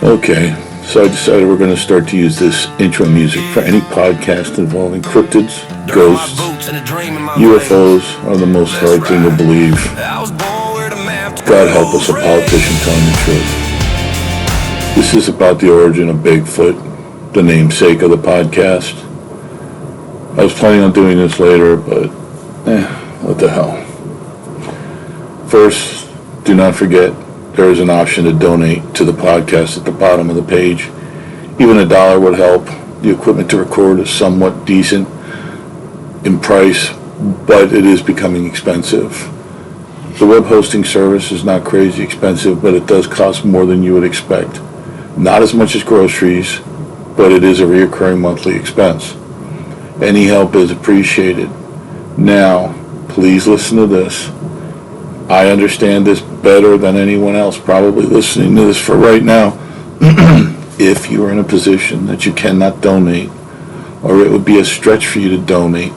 Okay, so I decided we're going to start to use this intro music for any podcast involving cryptids, ghosts, UFOs are the most hard thing to believe. God help us, a politician telling the truth. This is about the origin of Bigfoot, the namesake of the podcast. I was planning on doing this later, but what the hell. First, do not forget there is an option to donate to the podcast at the bottom of the page. Even $1 would help. The equipment to record is somewhat decent in price, but it is becoming expensive. The web hosting service is not crazy expensive, but it does cost more than you would expect. Not as much as groceries, but it is a recurring monthly expense. Any help is appreciated. Now, please listen to this. I understand this better than anyone else probably listening to this for right now. If you are in a position that you cannot donate, or it would be a stretch for you to donate,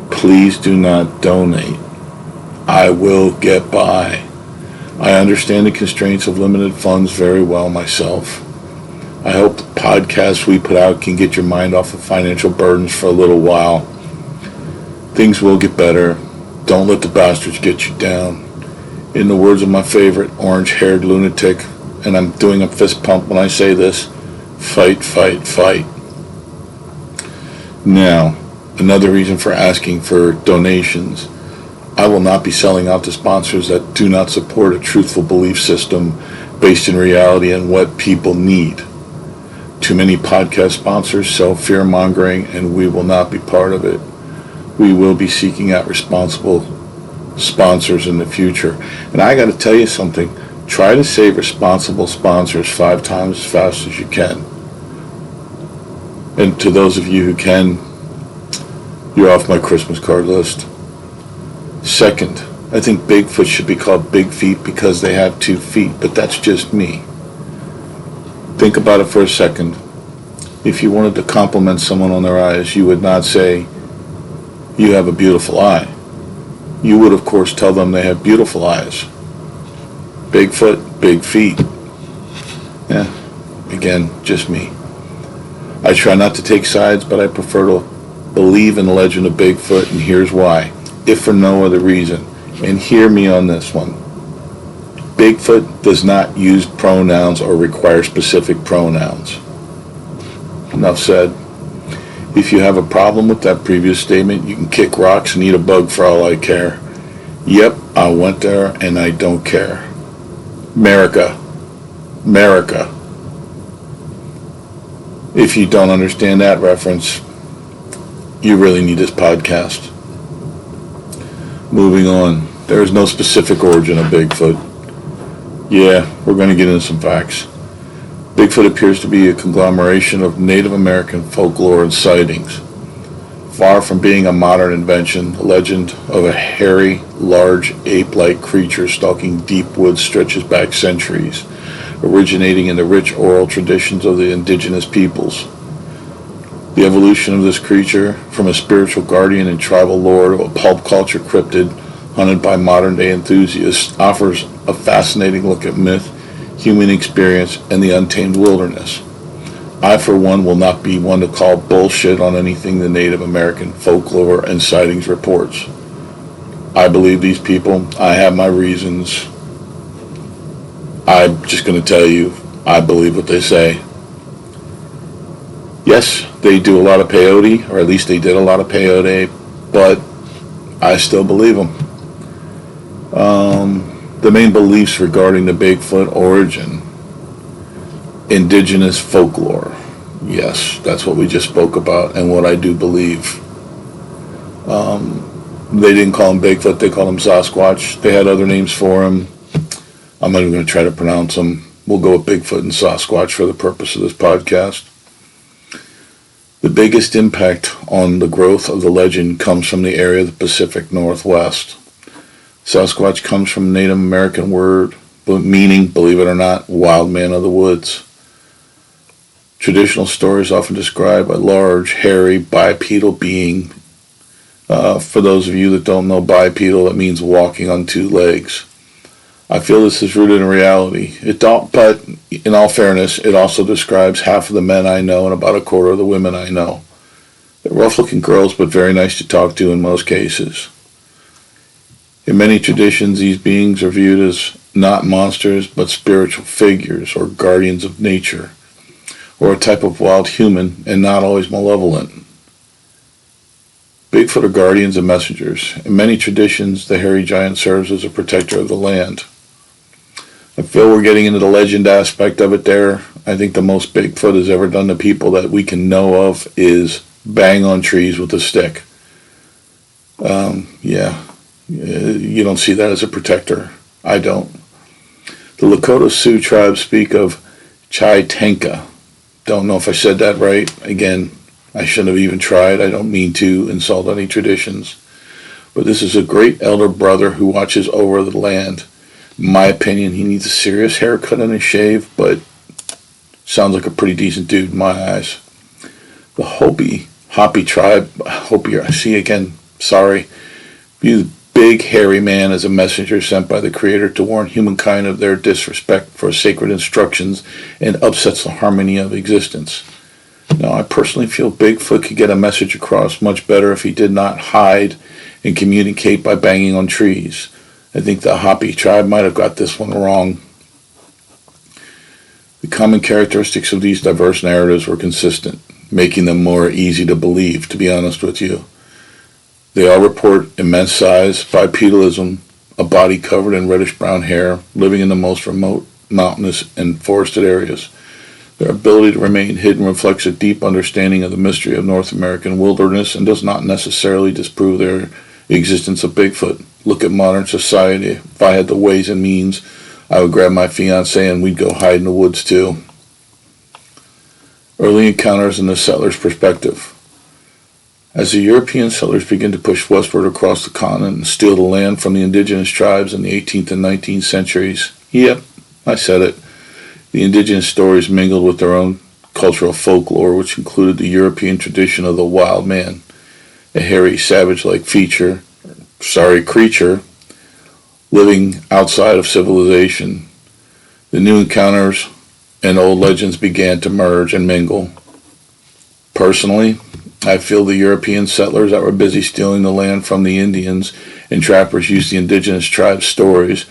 please do not donate. I will get by. I understand the constraints of limited funds very well myself. I hope the podcasts we put out can get your mind off of financial burdens for a little while. Things will get better. Don't let the bastards get you down. In the words of my favorite orange-haired lunatic, and I'm doing a fist pump when I say this, fight, fight, fight. Now, another reason for asking for donations. I will not be selling out to sponsors that do not support a truthful belief system based in reality and what people need. Too many podcast sponsors sell fear-mongering, and we will not be part of it. We will be seeking out responsible sponsors in the future. And I got to tell you something. Try to save responsible sponsors 5 times as fast as you can. And to those of you who can, you're off my Christmas card list. Second, I think Bigfoot should be called Big Feet because they have 2 feet, but that's just me. Think about it for a second. If you wanted to compliment someone on their eyes, you would not say, "You have a beautiful eye." You would, of course, tell them they have beautiful eyes. Bigfoot, big feet. Yeah, again, just me. I try not to take sides, but I prefer to believe in the legend of Bigfoot, and here's why. If for no other reason. And hear me on this one. Bigfoot does not use pronouns or require specific pronouns. Enough said. If you have a problem with that previous statement, you can kick rocks and eat a bug for all I care. Yep, I went there and I don't care. America. America. If you don't understand that reference, you really need this podcast. Moving on. There is no specific origin of Bigfoot. Yeah, we're going to get into some facts. Bigfoot appears to be a conglomeration of Native American folklore and sightings. Far from being a modern invention, the legend of a hairy, large, ape-like creature stalking deep woods stretches back centuries, originating in the rich oral traditions of the indigenous peoples. The evolution of this creature, from a spiritual guardian and tribal lord to a pulp culture cryptid hunted by modern-day enthusiasts, offers a fascinating look at myth, human experience, and the untamed wilderness. I, for one, will not be one to call bullshit on anything the Native American folklore and sightings reports. I believe these people. I have my reasons. I'm just going to tell you, I believe what they say. Yes, they do a lot of peyote, or at least they did a lot of peyote, but I still believe them. The main beliefs regarding the Bigfoot origin. Indigenous folklore. Yes, that's what we just spoke about and what I do believe. They didn't call him Bigfoot, they called him Sasquatch. They had other names for him. I'm not even going to try to pronounce them. We'll go with Bigfoot and Sasquatch for the purpose of this podcast. The biggest impact on the growth of the legend comes from the area of the Pacific Northwest. Sasquatch comes from a Native American word, meaning, believe it or not, wild man of the woods. Traditional stories often describe a large, hairy, bipedal being. For those of you that don't know bipedal, it means walking on 2 legs. I feel this is rooted in reality. But in all fairness, it also describes half of the men I know and about a quarter of the women I know. They're rough-looking girls, but very nice to talk to in most cases. In many traditions, these beings are viewed as not monsters, but spiritual figures or guardians of nature, or a type of wild human, and not always malevolent. Bigfoot are guardians and messengers. In many traditions, the hairy giant serves as a protector of the land. I feel we're getting into the legend aspect of it there. I think the most Bigfoot has ever done to people that we can know of is bang on trees with a stick. You don't see that as a protector. I don't. The Lakota Sioux tribe speak of Chai-Tenka. Don't know if I said that right. Again, I shouldn't have even tried. I don't mean to insult any traditions. But this is a great elder brother who watches over the land. In my opinion, he needs a serious haircut and a shave, but sounds like a pretty decent dude in my eyes. The Hopi tribe, view the big hairy man as a messenger sent by the Creator to warn humankind of their disrespect for sacred instructions and upsets the harmony of existence. Now, I personally feel Bigfoot could get a message across much better if he did not hide and communicate by banging on trees. I think the Hopi tribe might have got this one wrong. The common characteristics of these diverse narratives were consistent, making them more easy to believe, to be honest with you. They all report immense size, bipedalism, a body covered in reddish-brown hair, living in the most remote, mountainous, and forested areas. Their ability to remain hidden reflects a deep understanding of the mystery of North American wilderness and does not necessarily disprove their existence of Bigfoot. Look at modern society. If I had the ways and means, I would grab my fiancée and we'd go hide in the woods too. Early encounters in the settler's perspective. As the European settlers began to push westward across the continent and steal the land from the indigenous tribes in the 18th and 19th centuries, yep, I said it, the indigenous stories mingled with their own cultural folklore, which included the European tradition of the wild man, a hairy, savage-like creature living outside of civilization. The new encounters and old legends began to merge and mingle. Personally, I feel the European settlers that were busy stealing the land from the Indians and trappers used the indigenous tribes' stories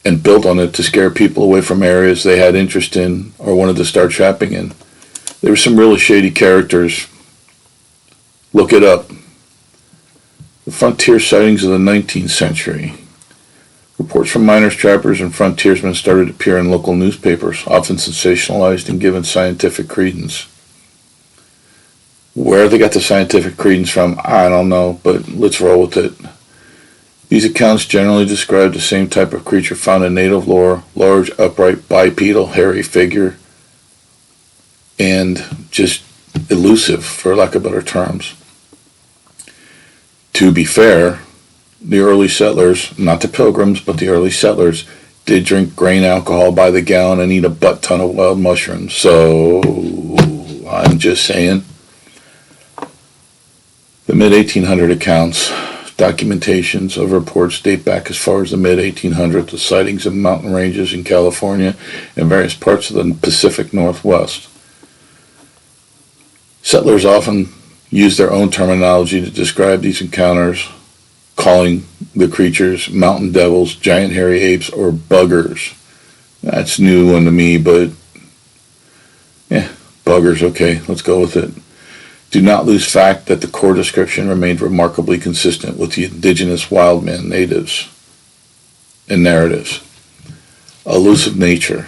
and built on it to scare people away from areas they had interest in or wanted to start trapping in. There were some really shady characters. Look it up. The frontier sightings of the 19th century. Reports from miners, trappers, and frontiersmen started to appear in local newspapers, often sensationalized and given scientific credence. Where they got the scientific credence from, I don't know, but let's roll with it. These accounts generally describe the same type of creature found in native lore, large, upright, bipedal, hairy figure, and just elusive, for lack of better terms. To be fair, the early settlers, not the pilgrims, but the early settlers, did drink grain alcohol by the gallon and eat a butt ton of wild mushrooms, so I'm just saying. The mid-1800 accounts, documentations of reports date back as far as the mid-1800s, the sightings of mountain ranges in California and various parts of the Pacific Northwest. Settlers often use their own terminology to describe these encounters, calling the creatures mountain devils, giant hairy apes, or buggers. That's a new one to me, but buggers, okay, let's go with it. Do not lose fact that the core description remained remarkably consistent with the indigenous wild man natives and narratives. Elusive nature.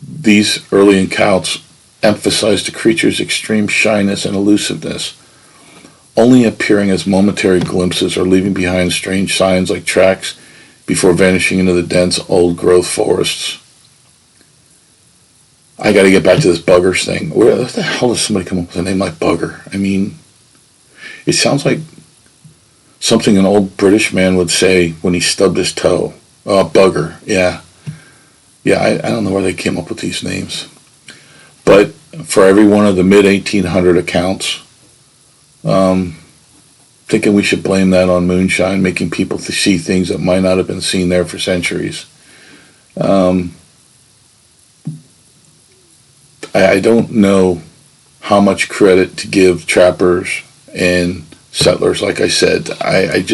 These early accounts emphasized the creature's extreme shyness and elusiveness, only appearing as momentary glimpses or leaving behind strange signs like tracks before vanishing into the dense old-growth forests. I got to get back to this buggers thing. Where the hell does somebody come up with a name like bugger? I mean, it sounds like something an old British man would say when he stubbed his toe. Oh, bugger, yeah. Yeah, I don't know where they came up with these names. But for every one of the mid-1800 accounts, thinking we should blame that on moonshine, making people see things that might not have been seen there for centuries. Um, I don't know how much credit to give trappers and settlers. Like I said, I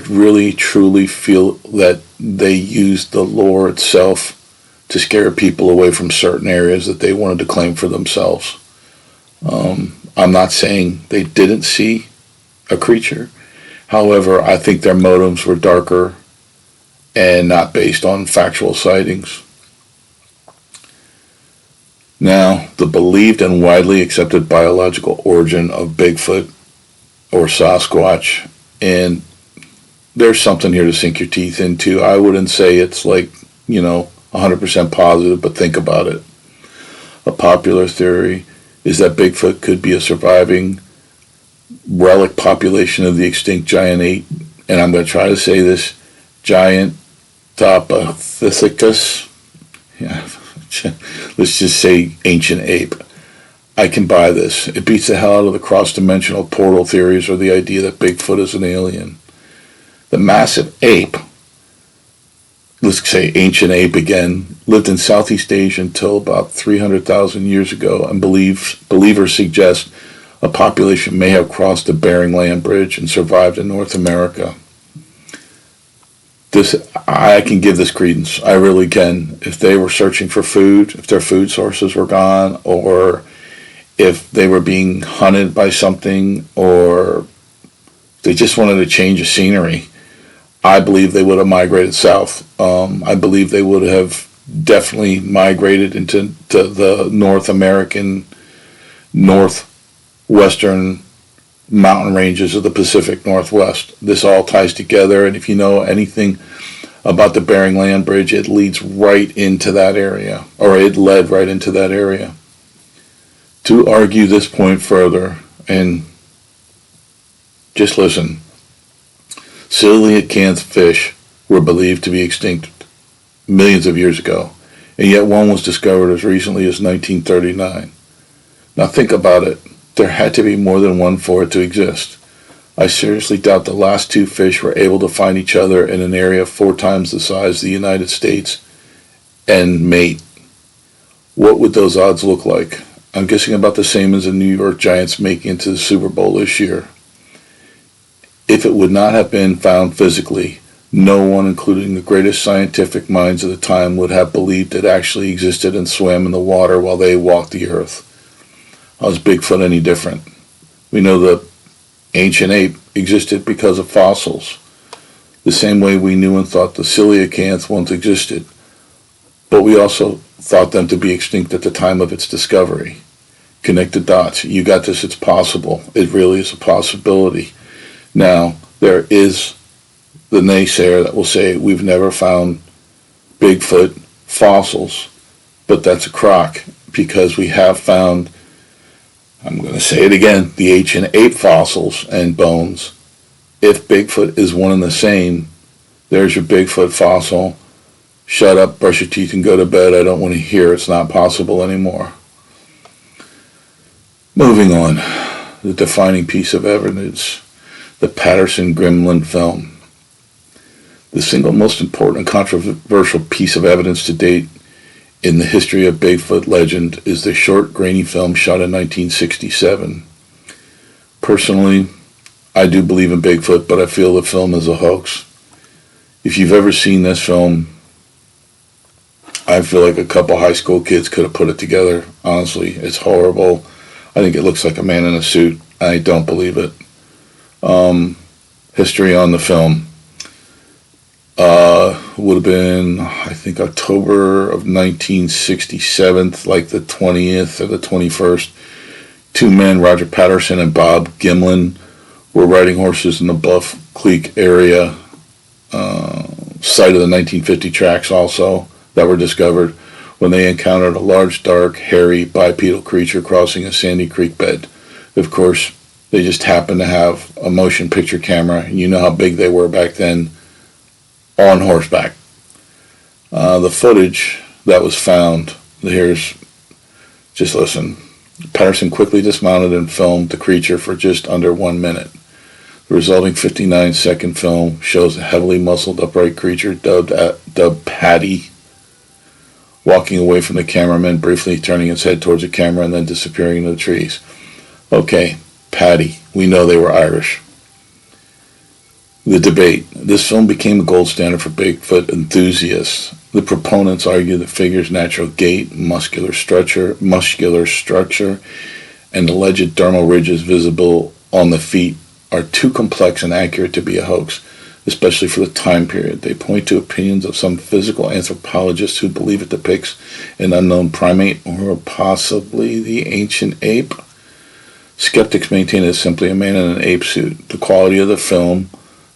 really truly feel that they used the lore itself to scare people away from certain areas that they wanted to claim for themselves. I'm not saying they didn't see a creature. However, I think their motives were darker and not based on factual sightings. Now, the believed and widely accepted biological origin of Bigfoot or Sasquatch, and there's something here to sink your teeth into. I wouldn't say it's like, 100% positive, but think about it. A popular theory is that Bigfoot could be a surviving relic population of the extinct giant ape, and I'm going to try to say this, giant Topithecus. Yeah, let's just say ancient ape. I can buy this. It beats the hell out of the cross-dimensional portal theories or the idea that Bigfoot is an alien. The massive ape, let's say ancient ape again, lived in Southeast Asia until about 300,000 years ago, and believers suggest a population may have crossed the Bering Land Bridge and survived in North America. I can give this credence. I really can. If they were searching for food, if their food sources were gone, or if they were being hunted by something, or they just wanted to change the scenery, I believe they would have migrated south. I believe they would have definitely migrated into the North American, northwestern mountain ranges of the Pacific Northwest. This all ties together, and if you know anything about the Bering Land Bridge, it leads right into that area, or it led right into that area. To argue this point further, and just listen, coelacanth fish were believed to be extinct millions of years ago, and yet one was discovered as recently as 1939. Now think about it. There had to be more than one for it to exist. I seriously doubt the last two fish were able to find each other in an area 4 times the size of the United States and mate. What would those odds look like? I'm guessing about the same as the New York Giants making it to the Super Bowl this year. If it would not have been found physically, no one, including the greatest scientific minds of the time, would have believed it actually existed and swam in the water while they walked the earth. How is Bigfoot any different? We know the ancient ape existed because of fossils, the same way we knew and thought the coelacanth once existed, but we also thought them to be extinct at the time of its discovery. Connect the dots. You got this, it's possible. It really is a possibility. Now, there is the naysayer that will say we've never found Bigfoot fossils, but that's a crock, because we have found, I'm going to say it again, the ancient ape fossils and bones. If Bigfoot is one and the same, there's your Bigfoot fossil. Shut up, brush your teeth, and go to bed. I don't want to hear it's not possible anymore. Moving on, the defining piece of evidence, the Patterson-Gimlin film. The single most important and controversial piece of evidence to date in the history of Bigfoot legend is the short, grainy film shot in 1967. Personally, I do believe in Bigfoot, but I feel the film is a hoax. If you've ever seen this film, I feel like a couple high school kids could have put it together. Honestly, it's horrible. I think it looks like a man in a suit. I don't believe it. History on the film. Would have been, I think, October of 1967, like the 20th or the 21st. 2 men, Roger Patterson and Bob Gimlin, were riding horses in the Bluff Creek area, site of the 1950 tracks also, that were discovered when they encountered a large, dark, hairy, bipedal creature crossing a sandy creek bed. Of course, they just happened to have a motion picture camera. You know how big they were back then, on horseback. The footage that was found, here's, just listen. Patterson quickly dismounted and filmed the creature for just under 1 minute. The resulting 59-second film shows a heavily muscled upright creature dubbed Patty walking away from the cameraman, briefly turning its head towards the camera and then disappearing into the trees. Okay, Patty. We know they were Irish. The debate. This film became a gold standard for Bigfoot enthusiasts. The proponents argue the figure's natural gait, muscular structure, and alleged dermal ridges visible on the feet are too complex and accurate to be a hoax, especially for the time period. They point to opinions of some physical anthropologists who believe it depicts an unknown primate or possibly the ancient ape. Skeptics maintain it is simply a man in an ape suit. The quality of the film,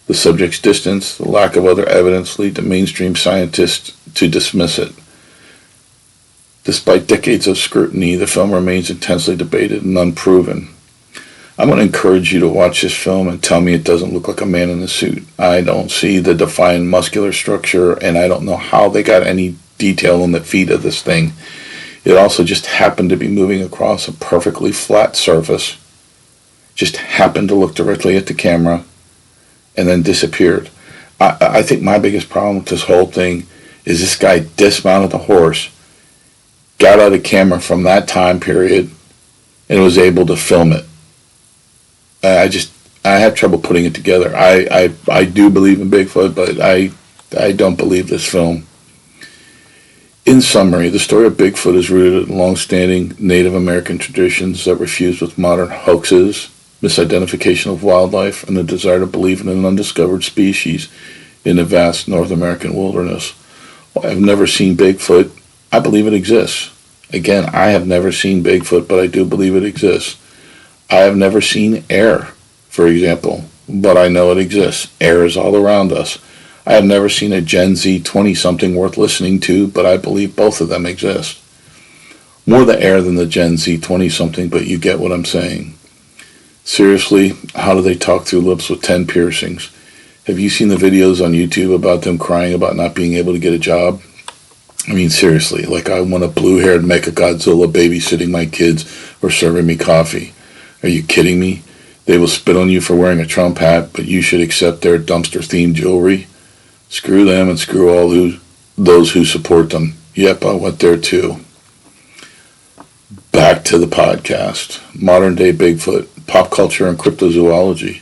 the subject's distance, the lack of other evidence lead to mainstream scientists to dismiss it. Despite decades of scrutiny, the film remains intensely debated and unproven. I'm going to encourage you to watch this film and tell me it doesn't look like a man in a suit. I don't see the defined muscular structure, and I don't know how they got any detail on the feet of this thing. It also just happened to be moving across a perfectly flat surface, just happened to look directly at the camera, and then disappeared. I think my biggest problem with this whole thing is this guy dismounted the horse, got out a camera from that time period, and was able to film it. I have trouble putting it together. I do believe in Bigfoot, but I don't believe this film. In summary, the story of Bigfoot is rooted in long-standing Native American traditions that were fused with modern hoaxes, misidentification of wildlife, and the desire to believe in an undiscovered species in the vast North American wilderness. While I've never seen Bigfoot, I believe it exists. Again, I have never seen Bigfoot, but I do believe it exists. I have never seen air, for example, but I know it exists. Air is all around us. I have never seen a Gen Z 20-something worth listening to, but I believe both of them exist. More the air than the Gen Z 20-something, but you get what I'm saying. Seriously, how do they talk through lips with 10 piercings? Have you seen the videos on YouTube about them crying about not being able to get a job? I mean, seriously, like I want a blue-haired Mechagodzilla babysitting my kids or serving me coffee. Are you kidding me? They will spit on you for wearing a Trump hat, but you should accept their dumpster-themed jewelry. Screw them and screw all those who support them. Yep, I went there too. Back to the podcast. Modern-day Bigfoot, pop culture, and cryptozoology.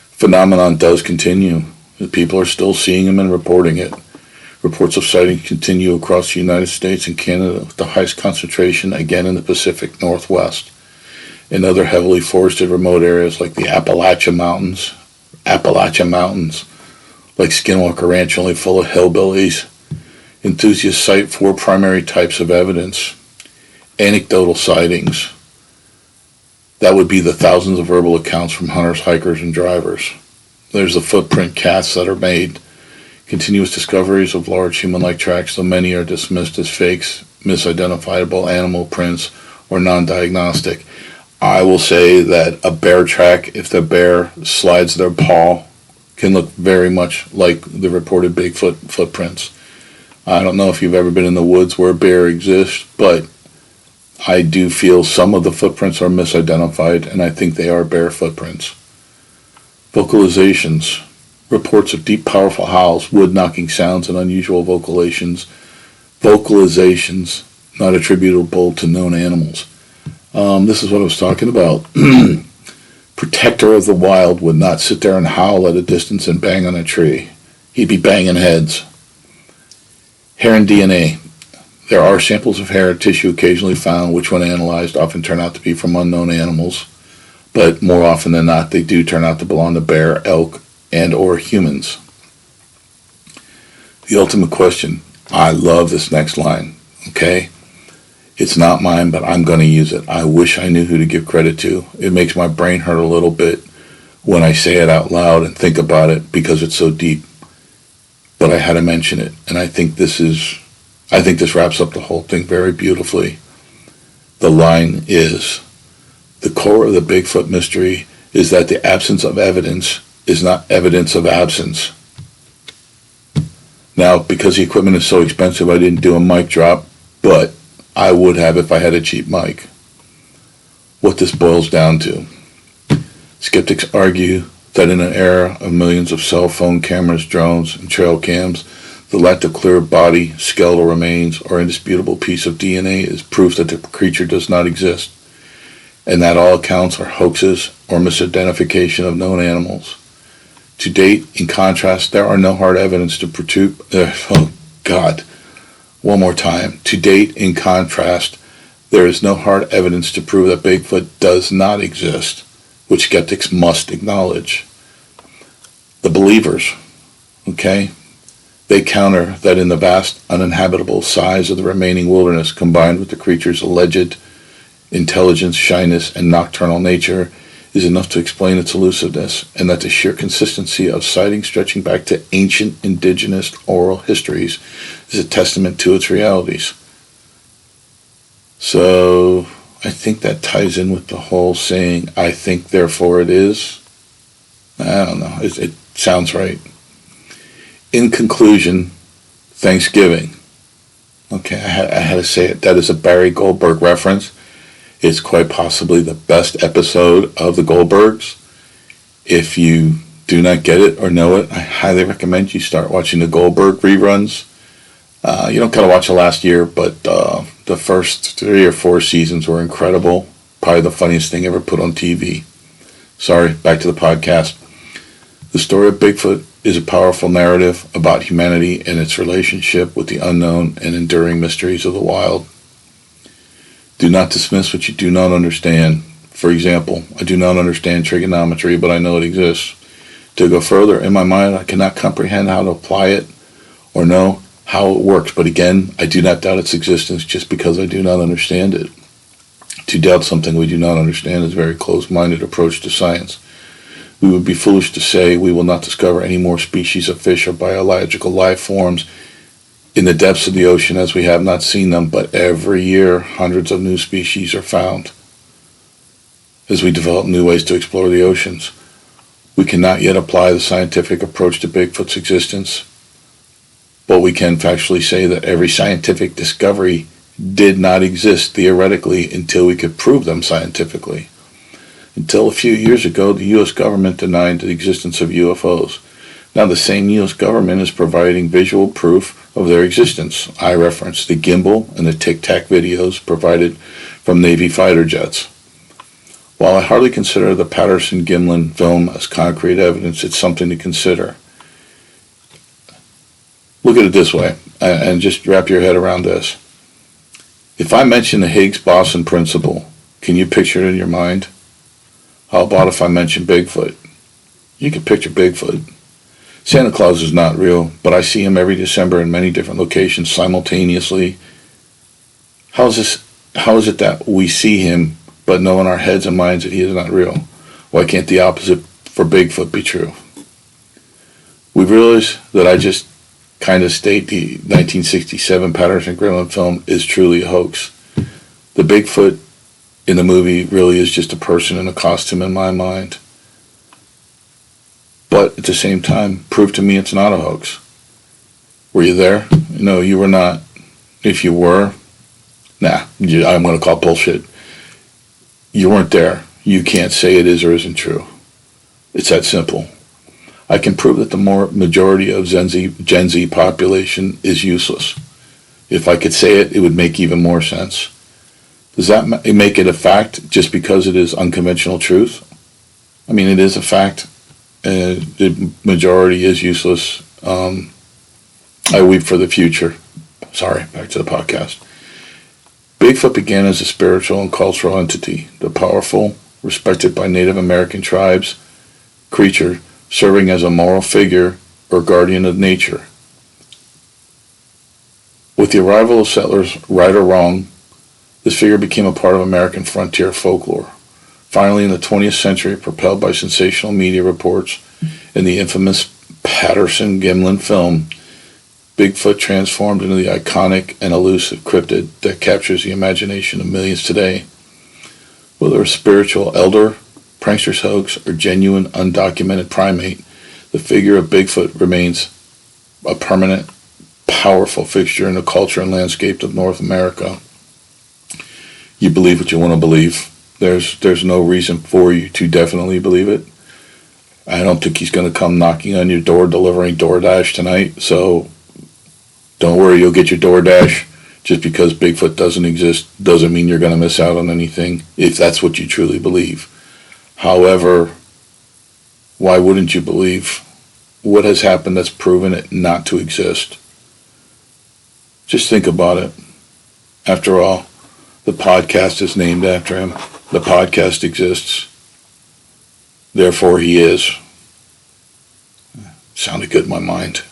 Phenomenon does continue. People are still seeing him and reporting it. Reports of sightings continue across the United States and Canada, with the highest concentration again in the Pacific Northwest. In other heavily forested remote areas like the Appalachian Mountains, like Skinwalker Ranch, only full of hillbillies, enthusiasts cite 4 primary types of evidence. Anecdotal sightings. That would be the thousands of verbal accounts from hunters, hikers, and drivers. There's the footprint casts that are made. Continuous discoveries of large human-like tracks, though many are dismissed as fakes, misidentifiable animal prints, or non-diagnostic. I will say that a bear track, if the bear slides their paw, can look very much like the reported Bigfoot footprints. I don't know if you've ever been in the woods where a bear exists, but I do feel some of the footprints are misidentified, and I think they are bear footprints. Vocalizations. Reports of deep, powerful howls, wood-knocking sounds, and unusual vocalizations not attributable to known animals. This is what I was talking about. Protector of the wild would not sit there and howl at a distance and bang on a tree. He'd be banging heads. Hair and DNA. There are samples of hair tissue occasionally found, which when analyzed often turn out to be from unknown animals, but more often than not they do turn out to belong to bear, elk, and or humans. The ultimate question. I love this next line, okay? It's not mine, but I'm going to use it. I wish I knew who to give credit to. It makes my brain hurt a little bit when I say it out loud and think about it because it's so deep. But I had to mention it, and I think this wraps up the whole thing very beautifully. The line is, the core of the Bigfoot mystery is that the absence of evidence is not evidence of absence. Now, because the equipment is so expensive, I didn't do a mic drop, but I would have if I had a cheap mic. What this boils down to. Skeptics argue that in an era of millions of cell phone cameras, drones, and trail cams, the lack of clear body, skeletal remains, or indisputable piece of DNA is proof that the creature does not exist, and that all accounts are hoaxes or misidentification of known animals. To date, in contrast, there are no hard evidence to prove. One more time. To date, in contrast, there is no hard evidence to prove that Bigfoot does not exist, which skeptics must acknowledge. The believers, okay, they counter that in the vast uninhabitable size of the remaining wilderness, combined with the creature's alleged intelligence, shyness, and nocturnal nature, is enough to explain its elusiveness, and that the sheer consistency of sightings stretching back to ancient indigenous oral histories is a testament to its realities. So I think that ties in with the whole saying, I think therefore it is. I don't know, it sounds right. In conclusion, Thanksgiving. Okay, I had to say it. That is a Barry Goldberg reference. It's quite possibly the best episode of the Goldbergs. If you do not get it or know it, I highly recommend you start watching the Goldberg reruns. You don't gotta watch the last year, but the first 3 or 4 seasons were incredible. Probably the funniest thing ever put on TV. Sorry, back to the podcast. The story of Bigfoot is a powerful narrative about humanity and its relationship with the unknown and enduring mysteries of the wild. Do not dismiss what you do not understand. For example, I do not understand trigonometry, but I know it exists. To go further, in my mind, I cannot comprehend how to apply it or know how it works, but again, I do not doubt its existence just because I do not understand it. To doubt something we do not understand is a very closed-minded approach to science. We would be foolish to say we will not discover any more species of fish or biological life forms in the depths of the ocean as we have not seen them, but every year hundreds of new species are found as we develop new ways to explore the oceans. We cannot yet apply the scientific approach to Bigfoot's existence, but we can factually say that every scientific discovery did not exist theoretically until we could prove them scientifically. Until a few years ago, the U.S. government denied the existence of UFOs. Now the same U.S. government is providing visual proof of their existence. I reference the gimbal and the tic-tac videos provided from Navy fighter jets. While I hardly consider the Patterson-Gimlin film as concrete evidence, it's something to consider. Look at it this way, and just wrap your head around this. If I mention the Higgs-Boson principle, can you picture it in your mind? How about if I mention Bigfoot? You can picture Bigfoot. Santa Claus is not real, but I see him every December in many different locations simultaneously. How is it that we see him, but know in our heads and minds that he is not real? Why can't the opposite for Bigfoot be true? We realize that I just kind of state the 1967 Patterson-Gimlin film is truly a hoax. The Bigfoot in the movie really is just a person in a costume in my mind. But at the same time, prove to me it's not a hoax. Were you there? No, you were not. If you were, I'm going to call bullshit. You weren't there. You can't say it is or isn't true. It's that simple. I can prove that the majority of Gen Z population is useless. If I could say it, it would make even more sense. Does that make it a fact just because it is unconventional truth? I mean, it is a fact. The majority is useless. I weep for the future. Sorry, back to the podcast. Bigfoot began as a spiritual and cultural entity, the powerful, respected by Native American tribes, creature serving as a moral figure or guardian of nature. With the arrival of settlers, right or wrong, this figure became a part of American frontier folklore. Finally, in the 20th century, propelled by sensational media reports and the infamous Patterson-Gimlin film, Bigfoot transformed into the iconic and elusive cryptid that captures the imagination of millions today. Whether a spiritual elder, prankster's hoax, or genuine undocumented primate, the figure of Bigfoot remains a permanent, powerful fixture in the culture and landscape of North America. You believe what you want to believe. There's no reason for you to definitely believe it. I don't think he's going to come knocking on your door delivering DoorDash tonight, so don't worry, you'll get your DoorDash. Just because Bigfoot doesn't exist doesn't mean you're going to miss out on anything, if that's what you truly believe. However, why wouldn't you believe what has happened that's proven it not to exist? Just think about it. After all, the podcast is named after him. The podcast exists. Therefore, he is. Sounded good in my mind.